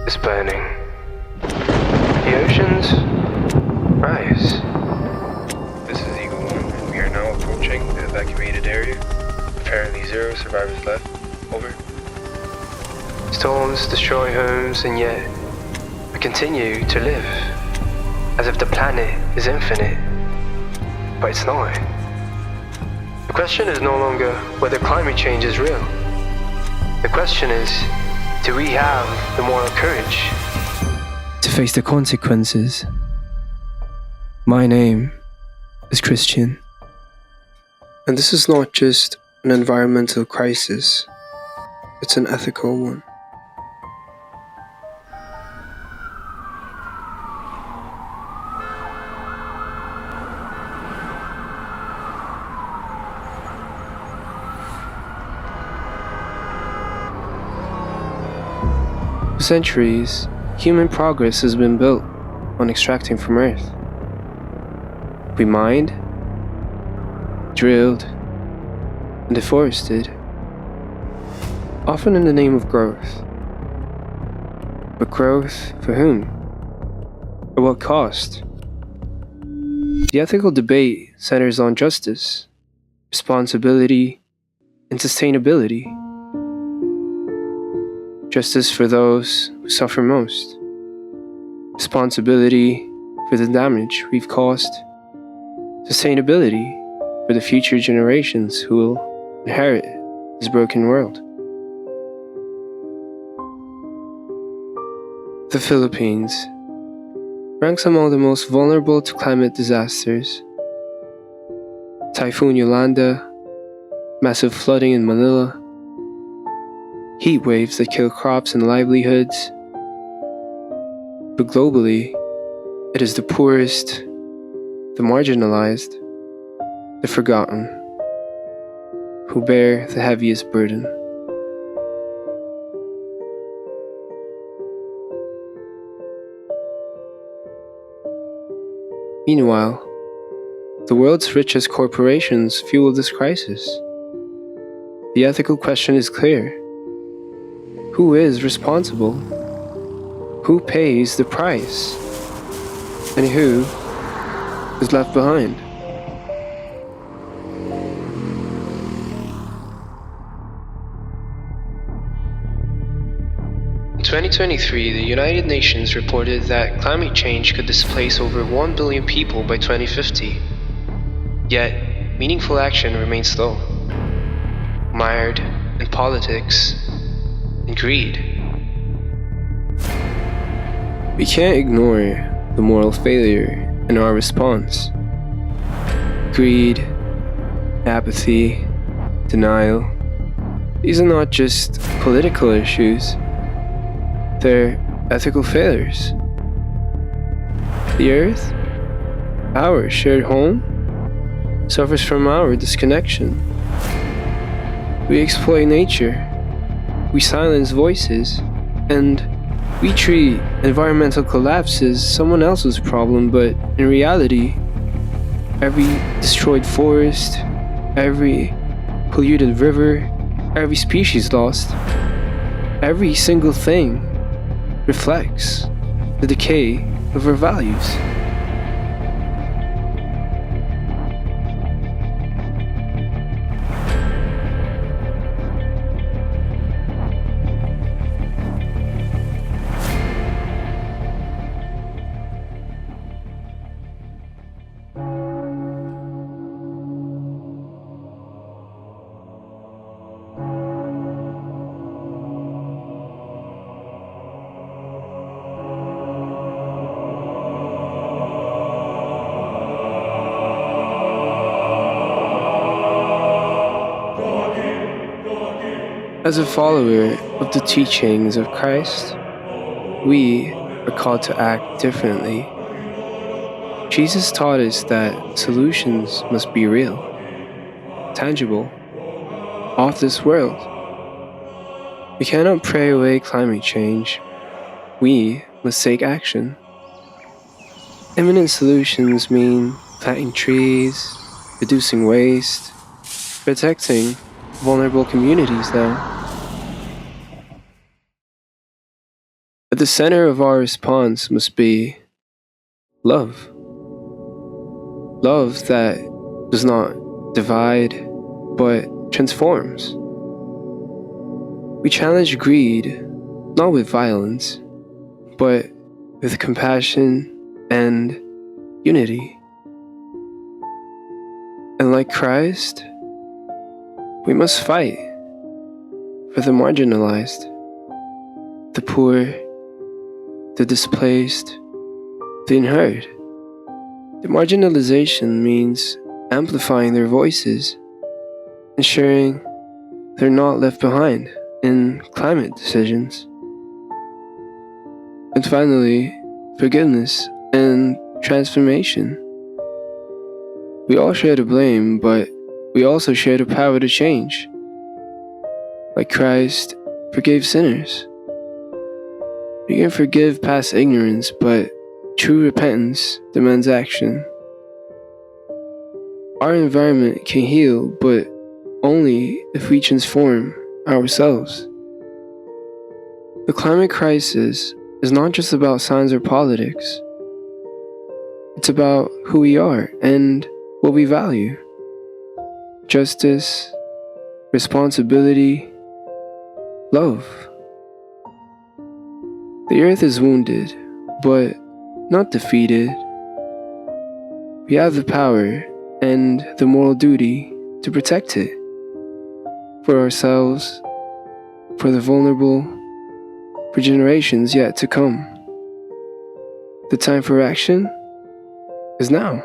is burning. The oceans rise. This is Eagle 1. We are now approaching the evacuated area. Apparently 0 survivors left. Over. Storms destroy homes, and yet we continue to live as if the planet is infinite, but it's not. The question is no longer whether climate change is real. The question is, do we have the moral courage to face the consequences? My name is Christian. And this is not just an environmental crisis, it's an ethical one. For centuries, human progress has been built on extracting from Earth. We mined, drilled, and deforested, often in the name of growth. But growth for whom? At what cost? The ethical debate centers on justice, responsibility, and sustainability. Justice for those who suffer most. Responsibility for the damage we've caused. Sustainability for the future generations who will inherit this broken world. The Philippines ranks among the most vulnerable to climate disasters. Typhoon Yolanda, massive flooding in Manila, heat waves that kill crops and livelihoods. But globally, it is the poorest, the marginalized, the forgotten, who bear the heaviest burden. Meanwhile, the world's richest corporations fuel this crisis. The ethical question is clear. Who is responsible? Who pays the price? And who is left behind? In 2023, the United Nations reported that climate change could displace over 1 billion people by 2050. Yet, meaningful action remains slow, mired in politics and greed. We can't ignore the moral failure in our response. Greed, apathy, denial. These are not just political issues, they're ethical failures. The Earth, our shared home, suffers from our disconnection. We exploit nature. We silence voices, and we treat environmental collapse as someone else's problem, but in reality, every destroyed forest, every polluted river, every species lost, every single thing reflects the decay of our values. As a follower of the teachings of Christ, we are called to act differently. Jesus taught us that solutions must be real, tangible, off this world. We cannot pray away climate change. We must take action. Imminent solutions mean planting trees, reducing waste, protecting vulnerable communities now. At the center of our response must be love. Love that does not divide, but transforms. We challenge greed not with violence, but with compassion and unity. And like Christ, we must fight for the marginalized, the poor, the displaced, the unheard. The marginalization means amplifying their voices, ensuring they're not left behind in climate decisions. And finally, forgiveness and transformation. We all share the blame, but we also share the power to change. Like Christ forgave sinners. We can forgive past ignorance, but true repentance demands action. Our environment can heal, but only if we transform ourselves. The climate crisis is not just about science or politics. It's about who we are and what we value. Justice, responsibility, love. The earth is wounded, but not defeated. We have the power and the moral duty to protect it. For ourselves, for the vulnerable, for generations yet to come. The time for action is now.